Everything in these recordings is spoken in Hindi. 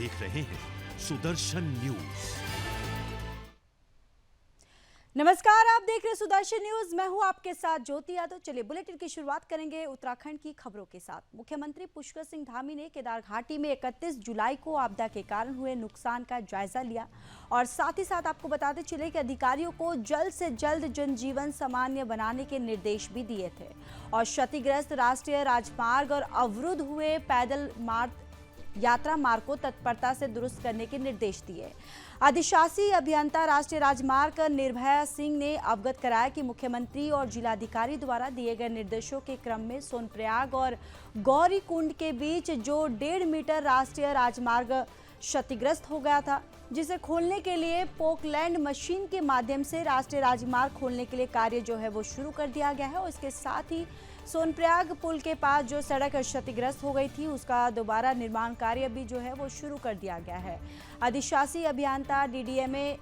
देख रहे हैं सुदर्शन न्यूज। नमस्कार, आप देख रहे हैं सुदर्शन न्यूज। मैं हूं आपके साथ ज्योति यादव। चलिए बुलेटिन की शुरुआत करेंगे उत्तराखंड की खबरों के साथ। मुख्यमंत्री पुष्कर सिंह धामी ने केदार घाटी में 31 जुलाई को आपदा के कारण हुए नुकसान का जायजा लिया और साथ ही साथ आपको बताते चले कि अधिकारियों को जल्द से जल्द जनजीवन सामान्य बनाने के निर्देश भी दिए थे और क्षतिग्रस्त राष्ट्रीय राजमार्ग और अवरुद्ध हुए पैदल यात्रा मार्ग को तत्परता से दुरुस्त करने के निर्देश दिए। अधिशासी अभियंता राष्ट्रीय राजमार्ग निर्भया सिंह ने अवगत कराया कि मुख्यमंत्री और जिलाधिकारी द्वारा दिए गए निर्देशों के क्रम में सोनप्रयाग और गौरी कुंड के बीच जो 1.5 मीटर राष्ट्रीय राजमार्ग क्षतिग्रस्त हो गया था, जिसे खोलने के लिए पोकलैंड मशीन के माध्यम से राष्ट्रीय राजमार्ग खोलने के लिए कार्य जो है वो शुरू कर दिया गया है और इसके साथ ही सोनप्रयाग पुल के पास जो सड़क क्षतिग्रस्त हो गई थी उसका दोबारा निर्माण कार्य भी जो है वो शुरू कर दिया गया है। अधिशासी अभियंता डीडीएमए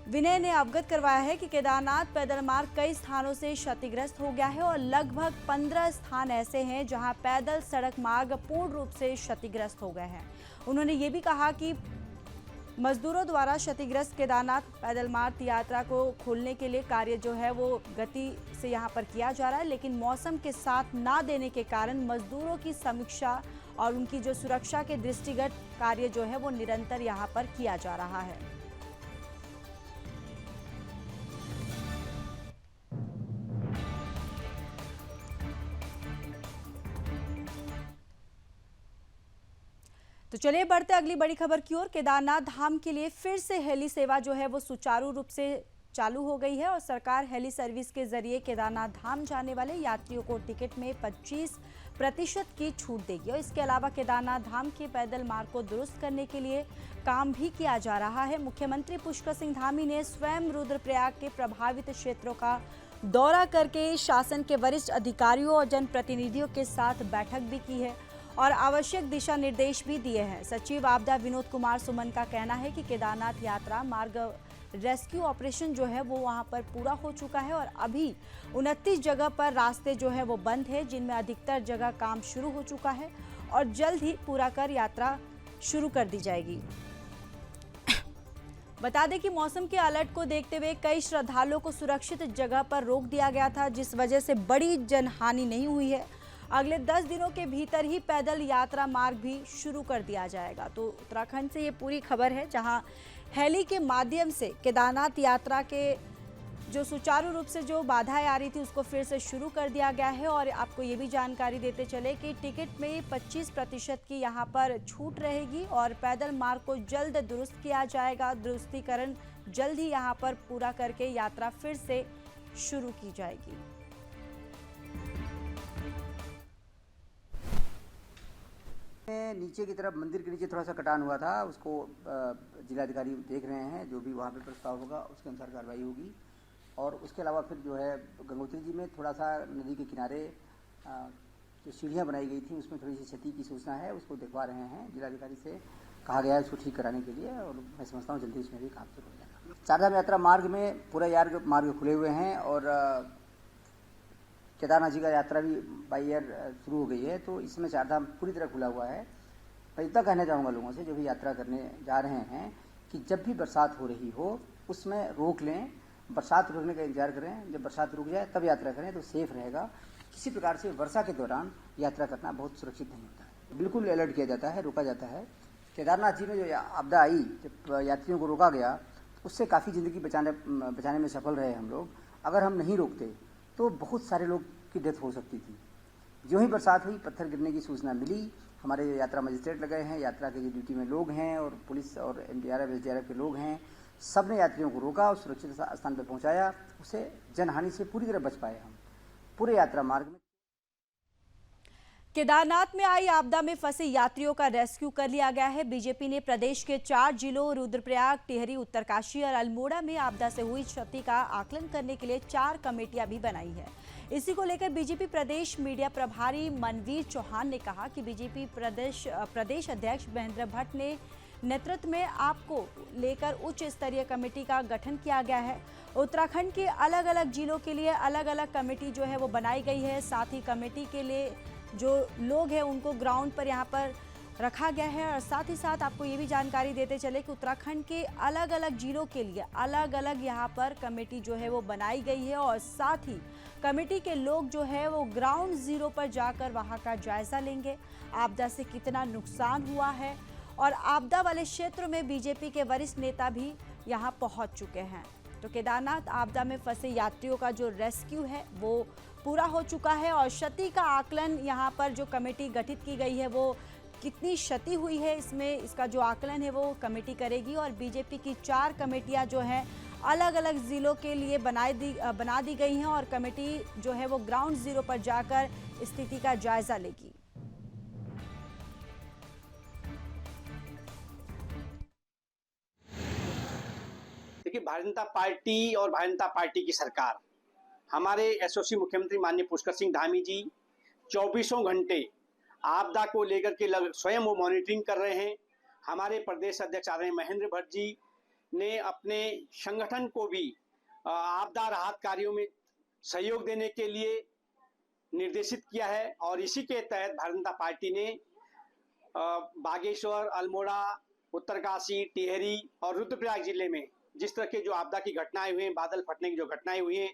विनय ने अवगत करवाया है कि केदारनाथ पैदल मार्ग कई स्थानों से क्षतिग्रस्त हो गया है और लगभग 15 स्थान ऐसे हैं जहां पैदल सड़क मार्ग पूर्ण रूप से क्षतिग्रस्त हो गए हैं। उन्होंने ये भी कहा कि मजदूरों द्वारा क्षतिग्रस्त केदारनाथ पैदल मार्ग यात्रा को खोलने के लिए कार्य जो है वो गति से यहाँ पर किया जा रहा है, लेकिन मौसम के साथ ना देने के कारण मजदूरों की समीक्षा और उनकी जो सुरक्षा के दृष्टिगत कार्य जो है वो निरंतर यहाँ पर किया जा रहा है। तो चलिए बढ़ते अगली बड़ी खबर की ओर। केदारनाथ धाम के लिए फिर से हेली सेवा जो है वो सुचारू रूप से चालू हो गई है और सरकार हेली सर्विस के जरिए केदारनाथ धाम जाने वाले यात्रियों को टिकट में 25% की छूट देगी और इसके अलावा केदारनाथ धाम के पैदल मार्ग को दुरुस्त करने के लिए काम भी किया जा रहा है। मुख्यमंत्री पुष्कर सिंह धामी ने स्वयं रुद्रप्रयाग के प्रभावित क्षेत्रों का दौरा करके शासन के वरिष्ठ अधिकारियों और जनप्रतिनिधियों के साथ बैठक भी की है और आवश्यक दिशा निर्देश भी दिए हैं। सचिव आपदा विनोद कुमार सुमन का कहना है कि केदारनाथ यात्रा मार्ग रेस्क्यू ऑपरेशन जो है वो वहां पर पूरा हो चुका है और अभी 29 जगह पर रास्ते जो है वो बंद है, जिनमें अधिकतर जगह काम शुरू हो चुका है और जल्द ही पूरा कर यात्रा शुरू कर दी जाएगी। बता दें कि मौसम के अलर्ट को देखते हुए कई श्रद्धालुओं को सुरक्षित जगह पर रोक दिया गया था, जिस वजह से बड़ी जनहानि नहीं हुई है। अगले 10 दिनों के भीतर ही पैदल यात्रा मार्ग भी शुरू कर दिया जाएगा। तो उत्तराखंड से ये पूरी खबर है, जहां हेली के माध्यम से केदारनाथ यात्रा के जो सुचारू रूप से जो बाधाएं आ रही थी उसको फिर से शुरू कर दिया गया है। और आपको ये भी जानकारी देते चले कि टिकट में 25% की यहाँ पर छूट रहेगी और पैदल मार्ग को जल्द दुरुस्त किया जाएगा। दुरुस्तीकरण जल्द ही यहाँ पर पूरा करके यात्रा फिर से शुरू की जाएगी। नीचे की तरफ मंदिर के नीचे थोड़ा सा कटान हुआ था, उसको जिलाधिकारी देख रहे हैं। जो भी वहाँ पे प्रस्ताव होगा उसके अनुसार कार्रवाई होगी। और उसके अलावा फिर जो है गंगोत्री जी में थोड़ा सा नदी के किनारे जो सीढ़ियाँ बनाई गई थी उसमें थोड़ी सी क्षति की सूचना है, उसको दिखवा रहे हैं। जिलाधिकारी से कहा गया है उसको ठीक कराने के लिए और मैं समझता हूँ जल्दी उसमें भी काम शुरू हो जाएगा। चारधाम यात्रा मार्ग में पूरा मार्ग खुले हुए हैं और केदारनाथ जी का यात्रा भी बाई एयर शुरू हो गई है, तो इसमें चारधाम पूरी तरह खुला हुआ है। मैं इतना कहना चाहूँगा लोगों से जो भी यात्रा करने जा रहे हैं कि जब भी बरसात हो रही हो उसमें रोक लें, बरसात रुकने का इंतजार करें। जब बरसात रुक जाए तब यात्रा करें तो सेफ रहेगा। किसी प्रकार से वर्षा के दौरान यात्रा करना बहुत सुरक्षित नहीं होता है। बिल्कुल अलर्ट किया जाता है, रोका जाता है। केदारनाथ जी में जो आपदा आई, जब यात्रियों को रोका गया, उससे काफ़ी ज़िंदगी बचाने में सफल रहे हम लोग। अगर हम नहीं रोकते तो बहुत सारे लोग की डेथ हो सकती थी। जो ही बरसात हुई, पत्थर गिरने की सूचना मिली, हमारे यात्रा मजिस्ट्रेट लगे हैं, यात्रा के जो ड्यूटी में लोग हैं और पुलिस और एनडीआरएफ एसडीआरएफ के लोग हैं, सब ने यात्रियों को रोका और सुरक्षित स्थान पर पहुंचाया। उससे जनहानि से पूरी तरह बच पाए हम पूरे यात्रा मार्ग में। केदारनाथ में आई आपदा में फंसे यात्रियों का रेस्क्यू कर लिया गया है। बीजेपी ने प्रदेश के 4 जिलों रुद्रप्रयाग, टिहरी, उत्तरकाशी और अल्मोड़ा में आपदा से हुई क्षति का आकलन करने के लिए 4 कमेटियां भी बनाई है। इसी को लेकर बीजेपी प्रदेश मीडिया प्रभारी मनवीर चौहान ने कहा कि बीजेपी प्रदेश अध्यक्ष महेंद्र भट्ट ने नेतृत्व में आपको लेकर उच्च स्तरीय कमेटी का गठन किया गया है। उत्तराखंड के अलग अलग जिलों के लिए अलग अलग कमेटी जो है वो बनाई गई है। साथ ही कमेटी के लिए जो लोग हैं उनको ग्राउंड पर यहाँ पर रखा गया है। और साथ ही साथ आपको ये भी जानकारी देते चले कि उत्तराखंड के अलग अलग जिलों के लिए अलग अलग यहाँ पर कमेटी जो है वो बनाई गई है और साथ ही कमेटी के लोग जो है वो ग्राउंड जीरो पर जाकर वहाँ का जायजा लेंगे, आपदा से कितना नुकसान हुआ है। और आपदा वाले क्षेत्र में बीजेपी के वरिष्ठ नेता भी यहाँ पहुँच चुके हैं। तो केदारनाथ आपदा में फंसे यात्रियों का जो रेस्क्यू है वो पूरा हो चुका है और क्षति का आकलन यहाँ पर जो कमेटी गठित की गई है वो कितनी क्षति हुई है इसका जो आकलन है वो कमेटी करेगी। और बीजेपी की 4 कमेटियां जो हैं अलग अलग जिलों के लिए बना दी गई हैं और कमेटी जो है वो ग्राउंड जीरो पर जाकर स्थिति का जायजा लेगी। देखिए, भारतीय जनता पार्टी और भारतीय जनता पार्टी की सरकार, हमारे एसओसी मुख्यमंत्री माननीय पुष्कर सिंह धामी जी 24 घंटे आपदा को लेकर के स्वयं वो मॉनिटरिंग कर रहे हैं। हमारे प्रदेश अध्यक्ष आदरणीय महेंद्र भट्ट जी ने अपने संगठन को भी आपदा राहत कार्यों में सहयोग देने के लिए निर्देशित किया है और इसी के तहत भारतीय जनता पार्टी ने बागेश्वर, अल्मोड़ा, उत्तरकाशी, टिहरी और रुद्रप्रयाग जिले में जिस तरह के जो आपदा की घटनाएं हुई हैं, बादल फटने की जो घटनाएं हुई हैं,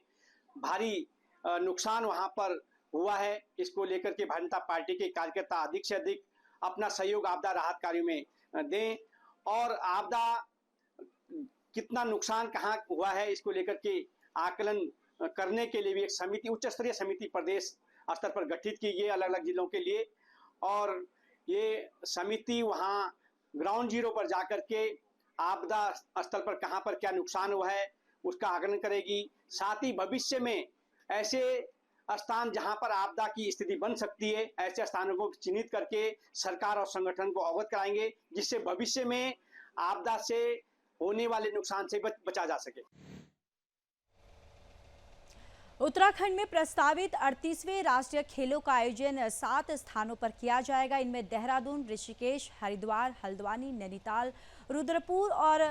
भारी नुकसान वहां पर हुआ है, इसको लेकर के भारतीय जनता पार्टी के कार्यकर्ता अधिक से अधिक अपना सहयोग आपदा राहत कार्यों में दें और आपदा कितना नुकसान कहाँ हुआ है इसको लेकर के आकलन करने के लिए भी एक समिति, उच्च स्तरीय समिति प्रदेश स्तर पर गठित की गई अलग अलग जिलों के लिए। और ये समिति वहाँ ग्राउंड जीरो पर जाकर के आपदा स्थल पर कहाँ पर क्या नुकसान हुआ है उसका आकलन करेगी। साथ ही भविष्य में ऐसे स्थान जहां पर आपदा की स्थिति बन सकती है, ऐसे स्थानों को चिन्हित करके सरकार और संगठन को अवगत कराएंगे, जिससे भविष्य में आपदा से होने वाले नुकसान से बचा जा सके। उत्तराखंड में प्रस्तावित 38वें राष्ट्रीय खेलों का आयोजन 7 स्थानों पर किया जाएगा। इनमें देहरादून, ऋषिकेश, हरिद्वार, हल्द्वानी, नैनीताल, रुद्रपुर और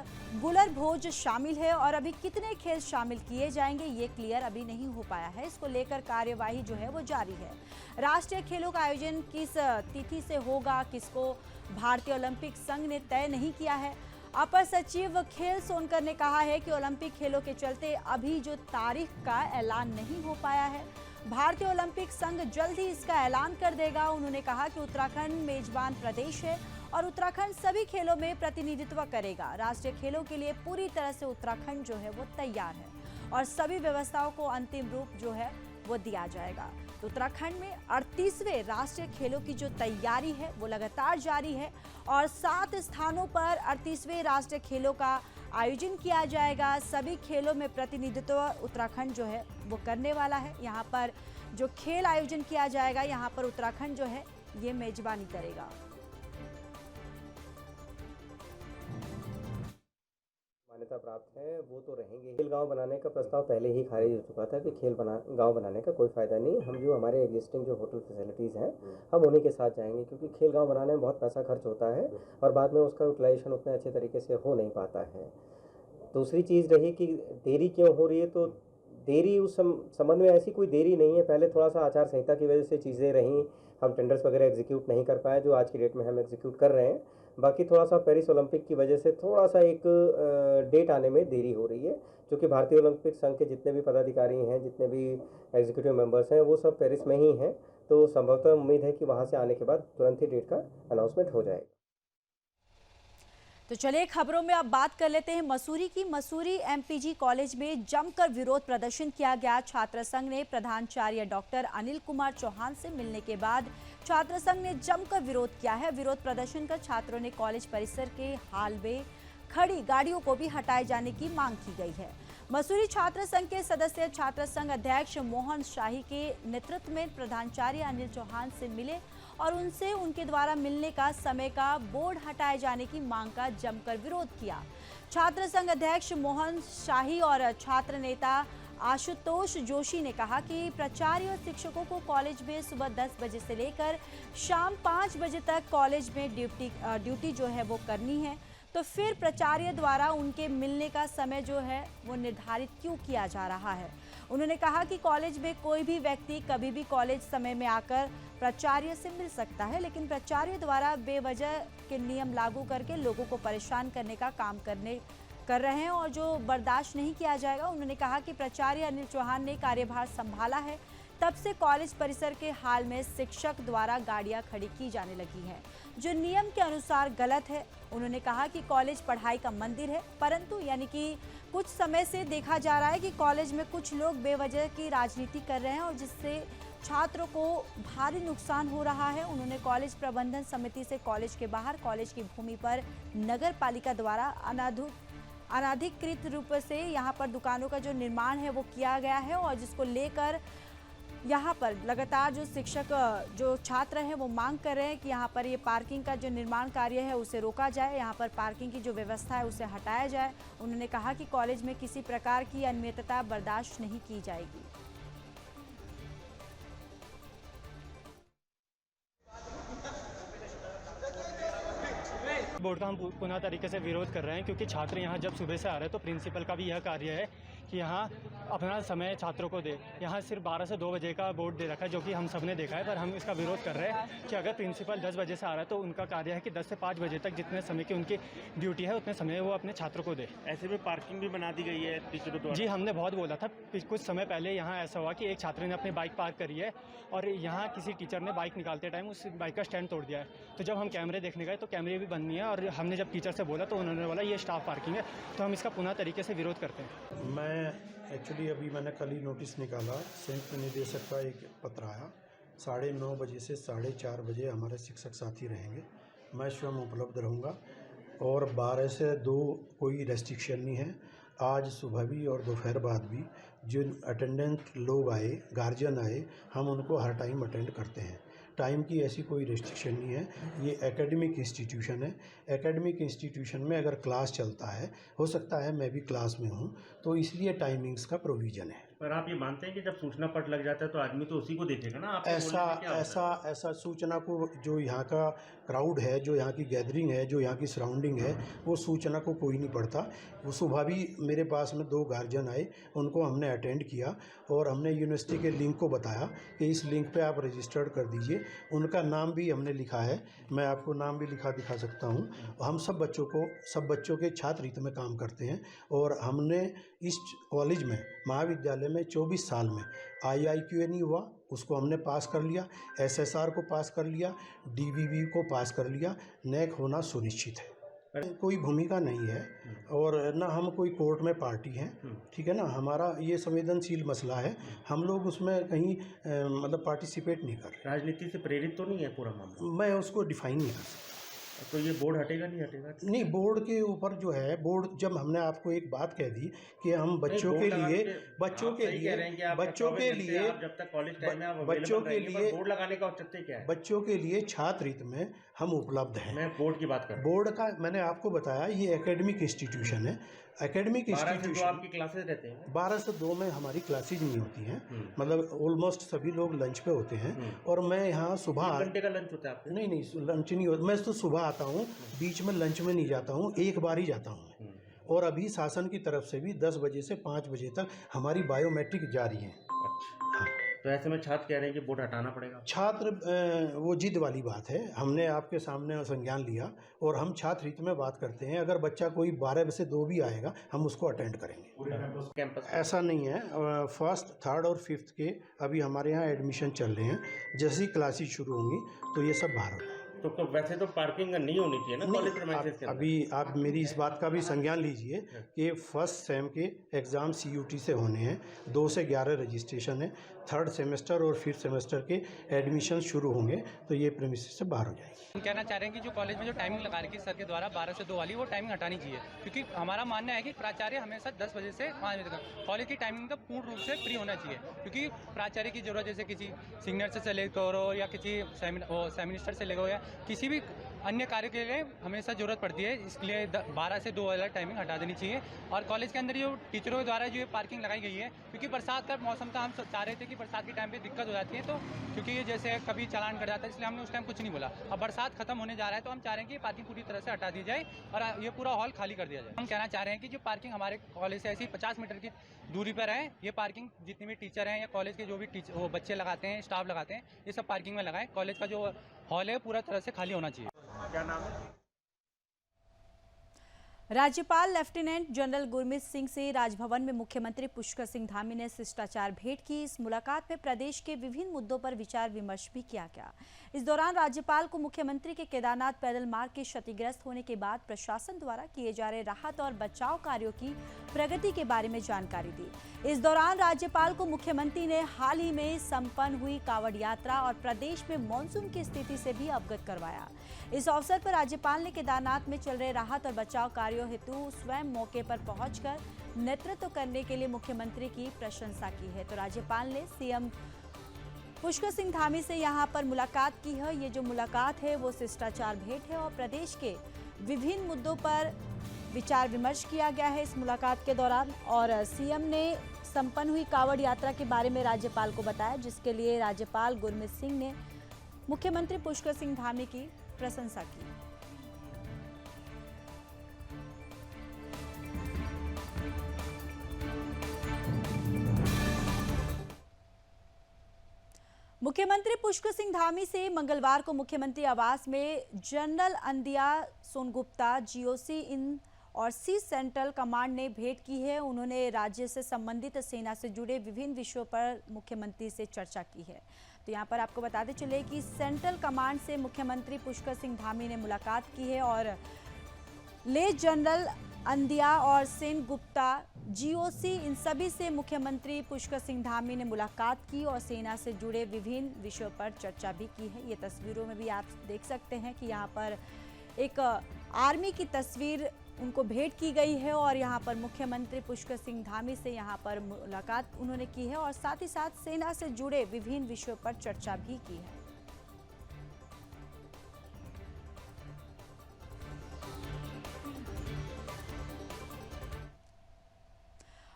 गुलरभोज शामिल है। और अभी कितने खेल शामिल किए जाएंगे ये क्लियर अभी नहीं हो पाया है। इसको लेकर कार्यवाही जो है वो जारी है। राष्ट्रीय खेलों का आयोजन किस तिथि से होगा, किसको भारतीय ओलंपिक संघ ने तय नहीं किया है। अपर सचिव खेल सोनकर ने कहा है कि ओलंपिक खेलों के चलते अभी जो तारीख का ऐलान नहीं हो पाया है, भारतीय ओलंपिक संघ जल्द ही इसका ऐलान कर देगा। उन्होंने कहा कि उत्तराखंड मेजबान प्रदेश है और उत्तराखंड सभी खेलों में प्रतिनिधित्व करेगा। राष्ट्रीय खेलों के लिए पूरी तरह से उत्तराखंड जो है वो तैयार है और सभी व्यवस्थाओं को अंतिम रूप जो है वो दिया जाएगा। तो उत्तराखंड में 38वें राष्ट्रीय खेलों की जो तैयारी है वो लगातार जारी है और 7 स्थानों पर 38वें राष्ट्रीय खेलों का आयोजन किया जाएगा। सभी खेलों में प्रतिनिधित्व उत्तराखंड जो है वो करने वाला है। यहाँ पर जो खेल आयोजन किया जाएगा, यहाँ पर उत्तराखंड जो है ये मेजबानी करेगा। मान्यता प्राप्त है वो तो रहेंगे। खेल गांव बनाने का प्रस्ताव पहले ही खारिज हो चुका था कि गांव बनाने का कोई फ़ायदा नहीं। हम जो हमारे एग्जिस्टिंग जो होटल फैसिलिटीज़ हैं हम उन्हीं के साथ जाएंगे, क्योंकि खेल गांव बनाने में बहुत पैसा खर्च होता है और बाद में उसका यूटिलाइजेशन उतने अच्छे तरीके से हो नहीं पाता है। दूसरी चीज़ रही कि देरी क्यों हो रही है, तो देरी उस संबंध में ऐसी कोई देरी नहीं है। पहले थोड़ा सा आचार संहिता की वजह से चीज़ें रहीं, हम टेंडर्स वगैरह एग्जीक्यूट नहीं कर पाए, जो आज की डेट में हम एग्जीक्यूट कर रहे हैं। बाकी थोड़ा सा पेरिस ओलंपिक की वजह से थोड़ा सा एक डेट आने में देरी हो रही है, क्योंकि भारतीय ओलंपिक संघ के जितने भी पदाधिकारी हैं, जितने भी एग्जीक्यूटिव मेंबर्स हैं, वो सब पेरिस में ही हैं। तो संभवतः उम्मीद है कि वहाँ से आने के बाद तुरंत ही डेट का अनाउंसमेंट हो जाएगा। तो चलिए खबरों में अब बात कर लेते हैं मसूरी की। मसूरी एमपीजी कॉलेज में जमकर विरोध प्रदर्शन किया गया। छात्र संघ ने प्रधानाचार्य डॉक्टर अनिल कुमार चौहान से मिलने के बाद छात्र संघ ने जमकर विरोध किया है। विरोध प्रदर्शन कर छात्रों ने कॉलेज परिसर के हाल में खड़ी गाड़ियों को भी हटाए जाने की मांग की गई है। मसूरी छात्र संघ के सदस्य छात्र संघ अध्यक्ष मोहन शाही के नेतृत्व में प्रधानाचार्य अनिल चौहान से मिले और उनसे उनके द्वारा मिलने का समय का बोर्ड हटाए जाने की मांग का जमकर विरोध किया। छात्र संघ अध्यक्ष मोहन शाही और छात्र नेता आशुतोष जोशी ने कहा कि प्राचार्य और शिक्षकों को कॉलेज में सुबह 10 बजे से लेकर शाम 5 बजे तक कॉलेज में ड्यूटी जो है वो करनी है, तो फिर प्राचार्य द्वारा उनके मिलने का समय जो है वो निर्धारित क्यों किया जा रहा है। उन्होंने कहा कि कॉलेज में कोई भी व्यक्ति कभी भी कॉलेज समय में आकर प्राचार्य से मिल सकता है, लेकिन प्राचार्य द्वारा बेवजह के नियम लागू करके लोगों को परेशान करने का काम कर रहे हैं और जो बर्दाश्त नहीं किया जाएगा। उन्होंने कहा कि प्राचार्य अनिल चौहान ने कार्यभार संभाला है तब से कॉलेज परिसर के हाल में शिक्षक द्वारा गाड़ियां खड़ी की जाने लगी हैं, जो नियम के अनुसार गलत है। उन्होंने कहा कि कॉलेज पढ़ाई का मंदिर है, परंतु यानी कि कुछ समय से देखा जा रहा है कि कॉलेज में कुछ लोग बेवजह की राजनीति कर रहे हैं और जिससे छात्रों को भारी नुकसान हो रहा है। उन्होंने कॉलेज प्रबंधन समिति से कॉलेज के बाहर कॉलेज की भूमि पर नगर पालिका द्वारा अनाधिकृत रूप से यहाँ पर दुकानों का जो निर्माण है वो किया गया है और जिसको लेकर यहाँ पर लगातार जो शिक्षक जो छात्र हैं वो मांग कर रहे हैं कि यहाँ पर ये पार्किंग का जो निर्माण कार्य है उसे रोका जाए, यहाँ पर पार्किंग की जो व्यवस्था है उसे हटाया जाए। उन्होंने कहा कि कॉलेज में किसी प्रकार की अनियमितता बर्दाश्त नहीं की जाएगी। बोर्ड का हम पुनः तरीके से विरोध कर रहे हैं, क्योंकि छात्र यहाँ जब सुबह से आ रहे हैं तो प्रिंसिपल का भी यह कार्य है कि यहाँ अपना समय छात्रों को दे। यहाँ सिर्फ 12 से 2 बजे का बोर्ड दे रखा है, जो कि हम सब ने देखा है, पर हम इसका विरोध कर रहे हैं कि अगर प्रिंसिपल 10 बजे से आ रहा है तो उनका कार्य है कि 10 से 5 बजे तक जितने समय की उनकी ड्यूटी है उतने समय वो अपने छात्रों को दे। ऐसे में पार्किंग भी बना दी गई है टीचरों द्वारा। जी, हमने बहुत बोला था। कुछ समय पहले यहाँ ऐसा हुआ कि एक छात्र ने अपनी बाइक पार्क करी है और यहाँ किसी टीचर ने बाइक निकालते टाइम उस बाइक का स्टैंड तोड़ दिया है। तो जब हम कैमरे देखने गए तो कैमरे भी बंद नहीं है और हमने जब टीचर से बोला तो उन्होंने बोला ये स्टाफ पार्किंग है, तो हम इसका पुनः तरीके से विरोध करते हैं। मैं एक्चुअली अभी मैंने कल ही नोटिस निकाला, संयुक्त निदेशक का एक पत्र आया। 9:30 बजे से 4:30 बजे हमारे शिक्षक साथी रहेंगे, मैं स्वयं उपलब्ध रहूँगा और 12 से 2 कोई रेस्ट्रिक्शन नहीं है। आज सुबह भी और दोपहर बाद भी जो अटेंडेंट लोग आए, गार्जियन आए, हम उनको हर टाइम अटेंड करते हैं। टाइम की ऐसी कोई रिस्ट्रिक्शन नहीं है। ये एकेडमिक इंस्टीट्यूशन है। एकेडमिक इंस्टीट्यूशन में अगर क्लास चलता है, हो सकता है मैं भी क्लास में हूँ, तो इसलिए टाइमिंग्स का प्रोविज़न है। पर आप ये मानते हैं कि जब सूचना पट लग जाता है तो आदमी तो उसी को देखेगा ना? आप ऐसा सूचना को, जो यहाँ का क्राउड है, जो यहाँ की गैदरिंग है, जो यहाँ की सराउंडिंग है, वो सूचना को कोई नहीं पढ़ता। वो सुबह भी मेरे पास में 2 गार्जियन आए, उनको हमने अटेंड किया और हमने यूनिवर्सिटी के लिंक को बताया कि इस लिंक पे आप रजिस्टर्ड कर दीजिए। उनका नाम भी हमने लिखा है, मैं आपको नाम भी दिखा सकता हूँ। हम सब बच्चों के छात्र हित में काम करते हैं और हमने इस कॉलेज में, महाविद्यालय में 24 साल में IIQA नहीं हुआ, उसको हमने पास कर लिया, SSR को पास कर लिया, DVV को पास कर लिया, NAC होना सुनिश्चित है। कोई भूमिका नहीं है और ना हम कोई कोर्ट में पार्टी हैं, ठीक है ना। हमारा ये संवेदनशील मसला है, हम लोग उसमें कहीं मतलब पार्टिसिपेट नहीं कर रहे। राजनीति से प्रेरित तो नहीं है पूरा मामला? मैं उसको डिफाइन नहीं कर सकता। तो ये बोर्ड हटेगा नहीं हटेगा? नहीं, बोर्ड के ऊपर जो है, बोर्ड जब हमने आपको एक बात कह दी कि हम बच्चों के लिए जब तक कॉलेज टाइम में आप बच्चों के लिए बोर्ड लगाने का औचित्य क्या है? बच्चों के लिए छात्र हित में हम उपलब्ध हैं। मैं बोर्ड की बात कर रहा हूं। बोर्ड का मैंने आपको बताया, ये एकेडमिक इंस्टीट्यूशन है। एकेडमिक इंस्टीट्यूशन, आपकी क्लासेस रहते हैं 12 से 2 में हमारी क्लासेज नहीं होती हैं, मतलब ऑलमोस्ट सभी लोग लंच पे होते हैं और मैं यहाँ सुबह 1 घंटे का लंच होता है आपको? नहीं, लंच नहीं होता। मैं तो सुबह आता हूँ, बीच में लंच में नहीं जाता हूँ, एक बार ही जाता हूँ। और अभी शासन की तरफ से भी 10 बजे से 5 बजे तक हमारी बायोमेट्रिक जारी है। अच्छा, तो ऐसे में छात्र कह रहे हैं कि बोर्ड हटाना पड़ेगा? छात्र वो जिद वाली बात है, हमने आपके सामने संज्ञान लिया और हम छात्र हित में बात करते हैं। अगर बच्चा कोई 12 से 2 भी आएगा, हम उसको अटेंड करेंगे। कैंपस ऐसा नहीं है। 1st, 3rd और 5th के अभी हमारे यहाँ एडमिशन चल रहे हैं। जैसे ही क्लासेज शुरू होंगी तो ये सब बाहर हो जाएंगे। तो वैसे तो पार्किंग नहीं होनी चाहिए ना कॉलेज प्रीमाइसेस के अंदर? अभी आप मेरी इस बात का भी संज्ञान लीजिए कि 1st सेम के एग्ज़ाम CUT से होने हैं, 2 से 11 रजिस्ट्रेशन है, 3rd सेमेस्टर और 5th सेमेस्टर के एडमिशन शुरू होंगे तो ये प्रीमिसेस से बाहर हो जाएगी। हम कहना चाह रहे हैं कि जो कॉलेज में जो टाइमिंग लगा रखी है सर के द्वारा 12 से 2 वाली, वो टाइमिंग हटानी चाहिए, क्योंकि हमारा मानना है कि प्राचार्य हमेशा 10 बजे से 5 बजे तक कॉलेज की टाइमिंग का पूर्ण रूप से फ्री होना चाहिए। क्योंकि प्राचार्य की जरूरत जैसे किसी सिग्नेचर से लेकर हो या किसी सेमिनिस्टर से लेकर हो या किसी भी अन्य कार्य के लिए हमेशा ज़रूरत पड़ती है, इसके लिए 12 से 2 वाला टाइमिंग हटा देनी चाहिए। और कॉलेज के अंदर जो टीचरों के द्वारा जो ये पार्किंग लगाई गई है, क्योंकि बरसात का मौसम था, हम चाह रहे थे कि बरसात के टाइम पे दिक्कत हो जाती है, तो क्योंकि ये जैसे कभी चालान कट जाता है, इसलिए हमने उस टाइम कुछ नहीं बोला। अब बरसात खत्म होने जा रहा है तो हम चाह रहे हैं कि पार्किंग पूरी तरह से हटा दी जाए और ये पूरा हॉल खाली कर दिया जाए। हम कहना चाह रहे हैं कि जो पार्किंग हमारे कॉलेज से ऐसी 50 मीटर की दूरी पर है, ये पार्किंग जितने भी टीचर हैं या कॉलेज के जो भी वो बच्चे लगाते हैं, स्टाफ लगाते हैं, ये सब पार्किंग में लगाएं। कॉलेज का जो हॉल है पूरा तरह से खाली होना चाहिए। क्या नाम है? राज्यपाल लेफ्टिनेंट जनरल गुरमीत सिंह से राजभवन में मुख्यमंत्री पुष्कर सिंह धामी ने शिष्टाचार भेंट की। इस मुलाकात में प्रदेश के विभिन्न मुद्दों पर विचार विमर्श भी किया गया। इस दौरान राज्यपाल को मुख्यमंत्री के केदारनाथ पैदल मार्ग के क्षतिग्रस्त होने के बाद प्रशासन द्वारा किए जा रहे राहत और बचाव कार्यों की प्रगति के बारे में जानकारी दी। इस दौरान राज्यपाल को मुख्यमंत्री ने हाल ही में संपन्न हुई कांवड़ यात्रा और प्रदेश में मानसून की स्थिति से भी अवगत करवाया। इस अवसर पर राज्यपाल ने केदारनाथ में चल रहे राहत और बचाव कार्यों हेतु स्वयं मौके पर पहुंचकर नेतृत्व करने के लिए मुख्यमंत्री की प्रशंसा की है। तो राज्यपाल ने सीएम पुष्कर सिंह धामी से यहां पर मुलाकात की है। ये जो मुलाकात है वो शिष्टाचार भेंट है और प्रदेश के विभिन्न मुद्दों पर विचार विमर्श किया गया है इस मुलाकात के दौरान। और सीएम ने संपन्न हुई कांवड़ यात्रा के बारे में राज्यपाल को बताया, जिसके लिए राज्यपाल गुरमीत सिंह ने मुख्यमंत्री पुष्कर सिंह धामी की प्रशंसा की। मुख्यमंत्री पुष्कर सिंह धामी से मंगलवार को मुख्यमंत्री आवास में जनरल अंदिया सोनगुप्ता, जीओसी इन और सी सेंट्रल कमांड ने भेंट की है। उन्होंने राज्य से संबंधित सेना से जुड़े विभिन्न विषयों पर मुख्यमंत्री से चर्चा की है। तो यहाँ पर आपको बताते चले कि सेंट्रल कमांड से मुख्यमंत्री पुष्कर सिंह धामी ने मुलाकात की है और ले जनरल अंदिया और सेन गुप्ता, जीओसी, इन सभी से मुख्यमंत्री पुष्कर सिंह धामी ने मुलाकात की और सेना से जुड़े विभिन्न विषयों पर चर्चा भी की है। ये तस्वीरों में भी आप देख सकते हैं कि यहाँ पर एक आर्मी की तस्वीर उनको भेंट की गई है और यहाँ पर मुख्यमंत्री पुष्कर सिंह धामी से यहाँ पर मुलाकात उन्होंने की है और साथ ही साथ सेना से जुड़े विभिन्न विषयों पर चर्चा भी की है।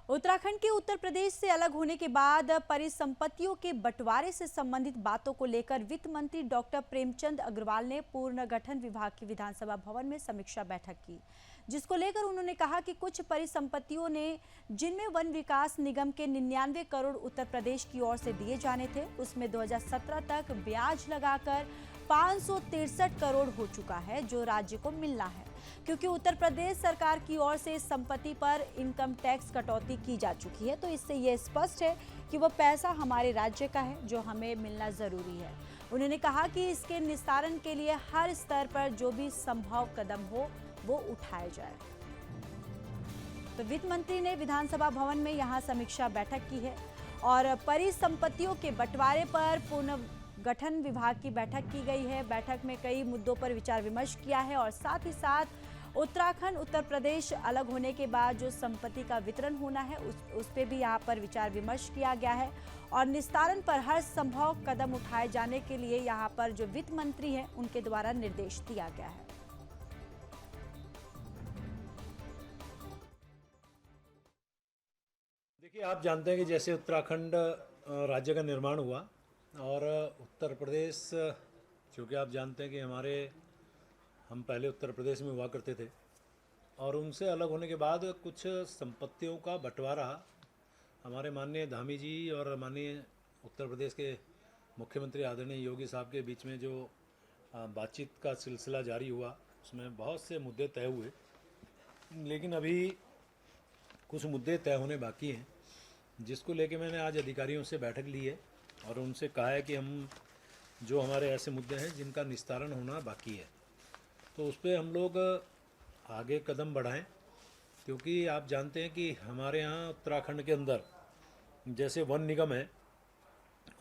उत्तराखंड के उत्तर प्रदेश से अलग होने के बाद परिसंपत्तियों के बंटवारे से संबंधित बातों को लेकर वित्त मंत्री डॉक्टर प्रेमचंद अग्रवाल ने पुनर्गठन विभाग की विधानसभा भवन में समीक्षा बैठक की, जिसको लेकर उन्होंने कहा कि कुछ परिसंपत्तियों ने जिनमें वन विकास निगम के 99 करोड़ उत्तर प्रदेश की ओर से दिए जाने थे, उसमें 2017 तक ब्याज लगाकर 563 करोड़ हो चुका है जो राज्य को मिलना है, क्योंकि उत्तर प्रदेश सरकार की ओर से इस संपत्ति पर इनकम टैक्स कटौती की जा चुकी है। तो इससे यह स्पष्ट है कि वो पैसा हमारे राज्य का है जो हमें मिलना जरूरी है। उन्होंने कहा कि इसके निस्तारण के लिए हर स्तर पर जो भी संभव कदम हो वो उठाया जाए। तो वित्त मंत्री ने विधानसभा भवन में यहां समीक्षा बैठक की है और परिसंपत्तियों के बंटवारे पर पुनर्गठन विभाग की बैठक की गई है। बैठक में कई मुद्दों पर विचार विमर्श किया है और साथ ही साथ उत्तराखंड उत्तर प्रदेश अलग होने के बाद जो संपत्ति का वितरण होना है उस पे भी यहाँ पर विचार विमर्श किया गया है और निस्तारण पर हर संभव कदम उठाए जाने के लिए यहाँ पर जो वित्त मंत्री हैं उनके द्वारा निर्देश दिया गया है। देखिए, आप जानते हैं कि जैसे उत्तराखंड राज्य का निर्माण हुआ और उत्तर प्रदेश, क्योंकि आप जानते हैं कि हम पहले उत्तर प्रदेश में हुआ करते थे और उनसे अलग होने के बाद कुछ संपत्तियों का बंटवारा हमारे माननीय धामी जी और माननीय उत्तर प्रदेश के मुख्यमंत्री आदरणीय योगी साहब के बीच में जो बातचीत का सिलसिला जारी हुआ, उसमें बहुत से मुद्दे तय हुए, लेकिन अभी कुछ मुद्दे तय होने बाकी हैं, जिसको लेके मैंने आज अधिकारियों से बैठक ली है और उनसे कहा है कि हम जो हमारे ऐसे मुद्दे हैं जिनका निस्तारण होना बाकी है तो उस पर हम लोग आगे कदम बढ़ाएं, क्योंकि आप जानते हैं कि हमारे यहाँ उत्तराखंड के अंदर जैसे वन निगम है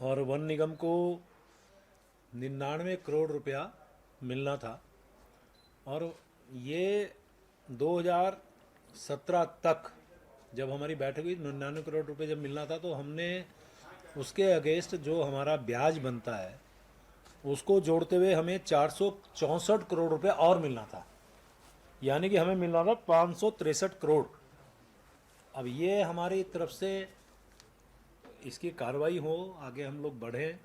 और वन निगम को 99 करोड़ रुपया मिलना था और ये 2017 तक जब हमारी बैठक हुई 99 करोड़ रुपए जब मिलना था तो हमने उसके अगेंस्ट जो हमारा ब्याज बनता है उसको जोड़ते हुए हमें 464 करोड़ रुपए और मिलना था, यानी कि हमें मिलना था 563 करोड़। अब ये हमारी तरफ से इसकी कार्रवाई हो, आगे हम लोग बढ़ें,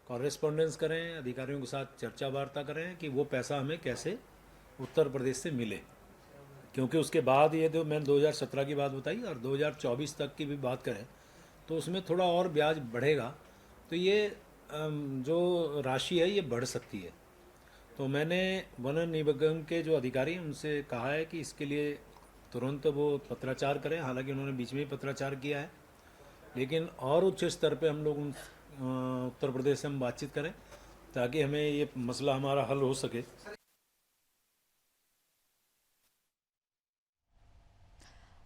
कॉरेस्पॉन्डेंस करें, अधिकारियों के साथ चर्चा वार्ता करें कि वो पैसा हमें कैसे उत्तर प्रदेश से मिले, क्योंकि उसके बाद ये जो मैंने 2017 की बात बताई और 2024 तक की भी बात करें तो उसमें थोड़ा और ब्याज बढ़ेगा, तो ये जो राशि है ये बढ़ सकती है। तो मैंने वन निगम के जो अधिकारी हैं उनसे कहा है कि इसके लिए तुरंत वो पत्राचार करें। हालांकि उन्होंने बीच में ही पत्राचार किया है, लेकिन और उच्च स्तर पे हम लोग उत्तर प्रदेश से हम बातचीत करें ताकि हमें ये मसला हमारा हल हो सके।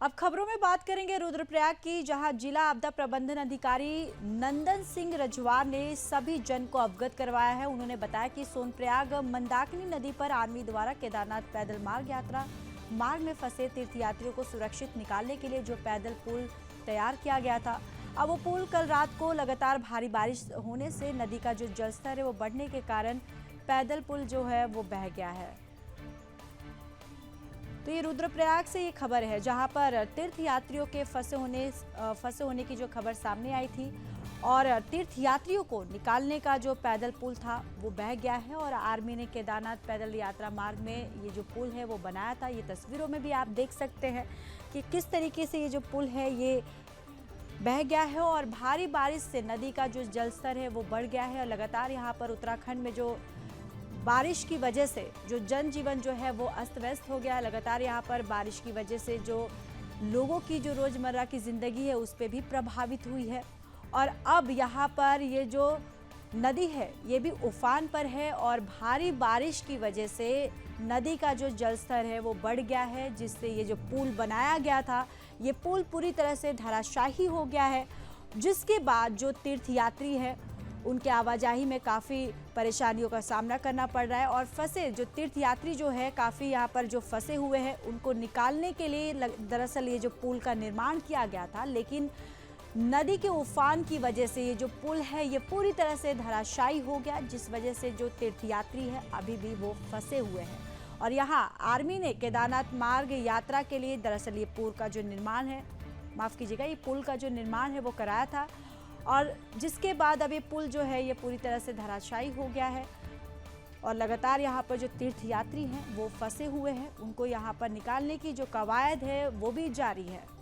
अब खबरों में बात करेंगे रुद्रप्रयाग की, जहां जिला आपदा प्रबंधन अधिकारी नंदन सिंह रजवार ने सभी जन को अवगत करवाया है। उन्होंने बताया कि सोनप्रयाग मंदाकिनी नदी पर आर्मी द्वारा केदारनाथ पैदल मार्ग यात्रा मार्ग में फंसे तीर्थयात्रियों को सुरक्षित निकालने के लिए जो पैदल पुल तैयार किया गया था, अब वो पुल कल रात को लगातार भारी बारिश होने से नदी का जो जलस्तर है वो बढ़ने के कारण पैदल पुल जो है वो बह गया है। तो ये रुद्रप्रयाग से ये खबर है, जहां पर तीर्थयात्रियों के फंसे होने की जो खबर सामने आई थी और तीर्थयात्रियों को निकालने का जो पैदल पुल था वो बह गया है और आर्मी ने केदारनाथ पैदल यात्रा मार्ग में ये जो पुल है वो बनाया था। ये तस्वीरों में भी आप देख सकते हैं कि किस तरीके से ये जो पुल है ये बह गया है और भारी बारिश से नदी का जो जलस्तर है वो बढ़ गया है। और लगातार यहाँ पर उत्तराखंड में जो बारिश की वजह से जो जनजीवन जो है वो अस्त व्यस्त हो गया है। लगातार यहाँ पर बारिश की वजह से जो लोगों की जो रोज़मर्रा की ज़िंदगी है उस पर भी प्रभावित हुई है और अब यहाँ पर ये जो नदी है ये भी उफान पर है और भारी बारिश की वजह से नदी का जो जलस्तर है वो बढ़ गया है, जिससे ये जो पुल बनाया गया था ये पुल पूरी तरह से धराशायी हो गया है, जिसके बाद जो तीर्थयात्री है उनके आवाजाही में काफ़ी परेशानियों का सामना करना पड़ रहा है और फंसे जो तीर्थयात्री जो है काफ़ी यहाँ पर जो फंसे हुए हैं उनको निकालने के लिए दरअसल ये जो पुल का निर्माण किया गया था, लेकिन नदी के उफान की वजह से ये जो पुल है ये पूरी तरह से धराशायी हो गया, जिस वजह से जो तीर्थयात्री है अभी भी वो फंसे हुए हैं। और यहाँ आर्मी ने केदारनाथ मार्ग यात्रा के लिए दरअसल ये पुल का जो निर्माण है, माफ़ कीजिएगा, ये पुल का जो निर्माण है वो कराया था और जिसके बाद अब ये पुल जो है ये पूरी तरह से धराशायी हो गया है और लगातार यहाँ पर जो तीर्थयात्री हैं वो फंसे हुए हैं, उनको यहाँ पर निकालने की जो कवायद है वो भी जारी है।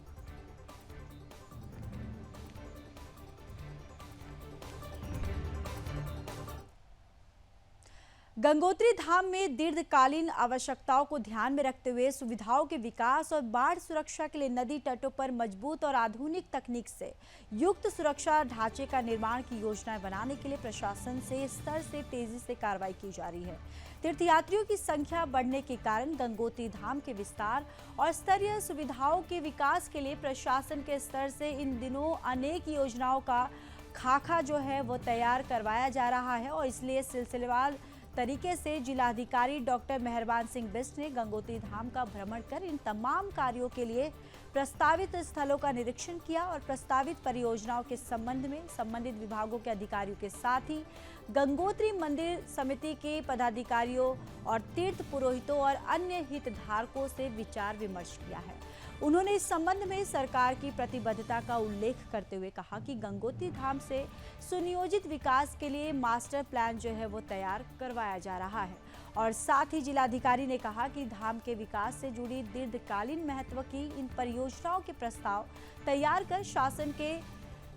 गंगोत्री धाम में दीर्घकालीन आवश्यकताओं को ध्यान में रखते हुए सुविधाओं के विकास और बाढ़ सुरक्षा के लिए नदी तटों पर मजबूत और आधुनिक तकनीक से युक्त सुरक्षा ढांचे का निर्माण की योजनाएं बनाने के लिए प्रशासन से स्तर से तेजी से कार्रवाई की जा रही है। तीर्थयात्रियों की संख्या बढ़ने के कारण गंगोत्री धाम के विस्तार और स्तरीय सुविधाओं के विकास के लिए प्रशासन के स्तर से इन दिनों अनेक योजनाओं का खाका जो है वो तैयार करवाया जा रहा है और इसलिए सिलसिलेवार तरीके से जिलाधिकारी डॉक्टर मेहरबान सिंह बिष्ट ने गंगोत्री धाम का भ्रमण कर इन तमाम कार्यों के लिए प्रस्तावित स्थलों का निरीक्षण किया और प्रस्तावित परियोजनाओं के संबंध में संबंधित विभागों के अधिकारियों के साथ ही गंगोत्री मंदिर समिति के पदाधिकारियों और तीर्थ पुरोहितों और अन्य हितधारकों से विचार विमर्श किया है। उन्होंने इस संबंध में सरकार की प्रतिबद्धता का उल्लेख करते हुए कहा कि गंगोत्री धाम से सुनियोजित विकास के लिए मास्टर प्लान जो है वो तैयार करवाया जा रहा है और साथ ही जिलाधिकारी ने कहा कि धाम के विकास से जुड़ी दीर्घकालीन महत्व की इन परियोजनाओं के प्रस्ताव तैयार कर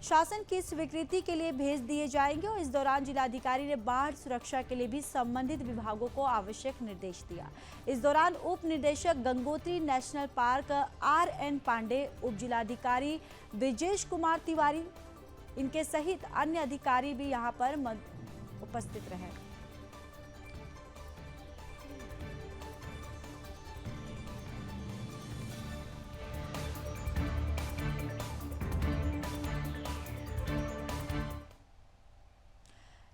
शासन की स्वीकृति के लिए भेज दिए जाएंगे और इस दौरान जिलाधिकारी ने बाढ़ सुरक्षा के लिए भी संबंधित विभागों को आवश्यक निर्देश दिया। इस दौरान उप निदेशक Gangotri national park RN Pandey, उप जिलाधिकारी विजेश कुमार तिवारी इनके सहित अन्य अधिकारी भी यहां पर उपस्थित रहे।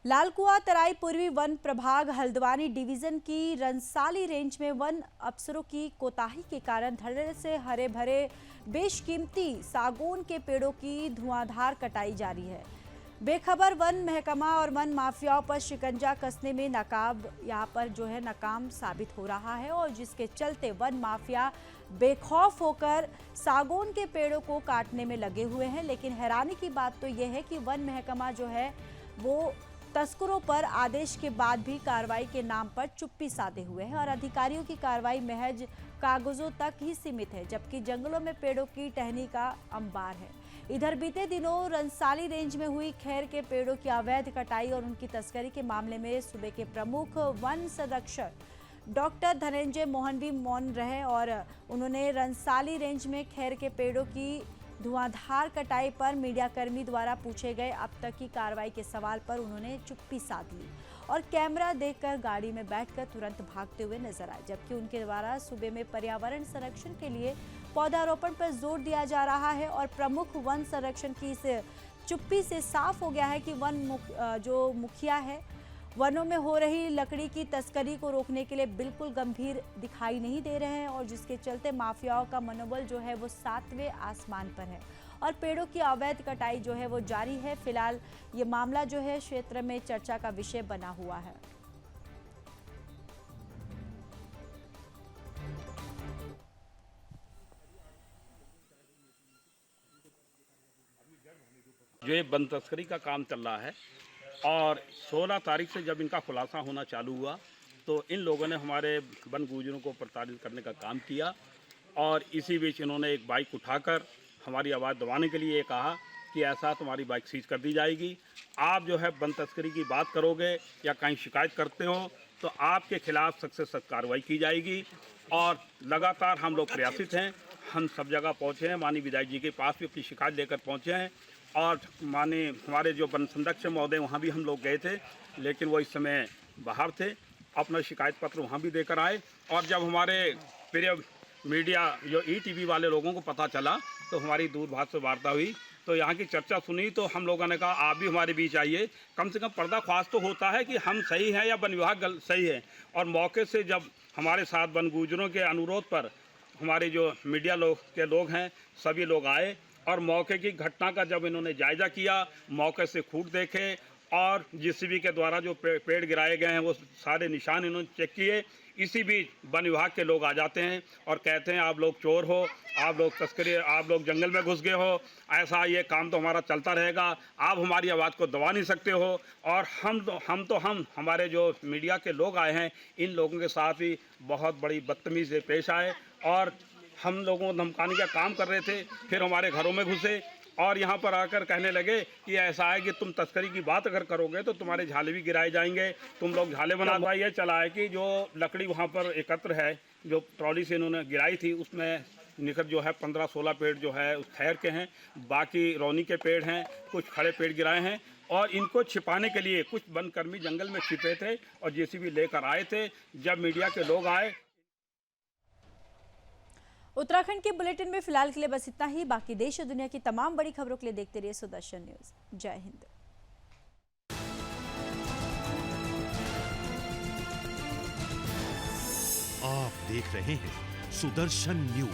लालकुआं तराई पूर्वी वन प्रभाग हल्द्वानी डिवीजन की रंसाली रेंज में वन अफसरों की कोताही के कारण धड़ल्ले से हरे भरे बेशकीमती सागौन के पेड़ों की धुआंधार कटाई जारी है। बेखबर वन महकमा और वन माफियाओं पर शिकंजा कसने में नाकाम साबित हो रहा है और जिसके चलते वन माफिया बेखौफ होकर सागौन के पेड़ों को काटने में लगे हुए हैं। लेकिन हैरानी की बात तो यह है कि वन महकमा जो है वो तस्करों पर आदेश के बाद भी कार्रवाई के नाम पर चुप्पी साधे हुए हैं और अधिकारियों की कार्रवाई महज कागजों तक ही सीमित है, जबकि जंगलों में पेड़ों की टहनी का अंबार है। इधर बीते दिनों रंसाली रेंज में हुई खैर के पेड़ों की अवैध कटाई और उनकी तस्करी के मामले में सूबे के प्रमुख वन संरक्षक डॉक्टर धनंजय मोहन भी मौन रहे और उन्होंने रंसाली रेंज में खैर के पेड़ों की धुआंधार कटाई पर मीडियाकर्मी द्वारा पूछे गए अब तक की कार्रवाई के सवाल पर उन्होंने चुप्पी साध ली और कैमरा देखकर गाड़ी में बैठकर तुरंत भागते हुए नजर आए, जबकि उनके द्वारा सूबे में पर्यावरण संरक्षण के लिए पौधारोपण पर जोर दिया जा रहा है और प्रमुख वन संरक्षण की इस चुप्पी से साफ हो गया है कि जो मुखिया है वनों में हो रही लकड़ी की तस्करी को रोकने के लिए बिल्कुल गंभीर दिखाई नहीं दे रहे हैं और जिसके चलते माफियाओं का मनोबल जो है वो 7वें आसमान पर है और पेड़ों की अवैध कटाई जो है वो जारी है। फिलहाल ये मामला जो है क्षेत्र में चर्चा का विषय बना हुआ है। जो ये वन तस्करी का काम चल रहा है और 16 तारीख से जब इनका खुलासा होना चालू हुआ तो इन लोगों ने हमारे वन गुजरों को प्रताड़ित करने का काम किया और इसी बीच इन्होंने एक बाइक उठाकर हमारी आवाज़ दबाने के लिए कहा कि ऐसा तुम्हारी बाइक सीज कर दी जाएगी, आप जो है वन तस्करी की बात करोगे या कहीं शिकायत करते हो तो आपके खिलाफ सख्त से सख्त कार्रवाई की जाएगी। और लगातार हम लोग प्रयासित हैं, हम सब जगह पहुँचे हैं, माननीय विधायक जी के पास भी अपनी शिकायत लेकर पहुँचे हैं और माने हमारे जो वन संरक्षक महोदय वहाँ भी हम लोग गए थे, लेकिन वो इस समय बाहर थे, अपना शिकायत पत्र वहाँ भी देकर आए। और जब हमारे प्रिय मीडिया जो ETV वाले लोगों को पता चला तो हमारी दूरभाष से वार्ता हुई तो यहाँ की चर्चा सुनी तो हम लोगों ने कहा आप भी हमारे बीच आइए, कम से कम पर्दाफाश तो होता है कि हम सही हैं या वन विभाग सही है। और मौके से जब हमारे साथ वन गुजरों के अनुरोध पर हमारे जो मीडिया लोग हैं सभी लोग आए और मौके की घटना का जब इन्होंने जायज़ा किया, मौके से खूट देखे और JCB के द्वारा जो पेड़ गिराए गए हैं वो सारे निशान इन्होंने चेक किए। इसी बीच वन विभाग के लोग आ जाते हैं और कहते हैं आप लोग चोर हो, आप लोग तस्करी, आप लोग जंगल में घुस गए हो, ऐसा ये काम तो हमारा चलता रहेगा, आप हमारी आवाज़ को दबा नहीं सकते हो। और हम हमारे जो मीडिया के लोग आए हैं इन लोगों के साथ भी बहुत बड़ी बदतमीज़ी से पेश आए और हम लोगों को धमकाने का काम कर रहे थे। फिर हमारे घरों में घुसे और यहाँ पर आकर कहने लगे कि ऐसा है कि तुम तस्करी की बात अगर करोगे तो तुम्हारे झाले भी गिराए जाएंगे, तुम लोग झाले बना। ये चला है कि जो लकड़ी वहाँ पर एकत्र है जो ट्रॉली से इन्होंने गिराई थी उसमें निकट जो है 15-16 पेड़ जो है उस खैर के हैं, बाकी रौनी के पेड़ हैं, कुछ खड़े पेड़ गिराए हैं और इनको छिपाने के लिए कुछ वनकर्मी जंगल में छिपे थे और JCB लेकर आए थे। जब मीडिया के लोग आए। उत्तराखंड के बुलेटिन में फिलहाल के लिए बस इतना ही। बाकी देश और दुनिया की तमाम बड़ी खबरों के लिए देखते रहिए सुदर्शन न्यूज। जय हिंद। आप देख रहे हैं सुदर्शन न्यूज।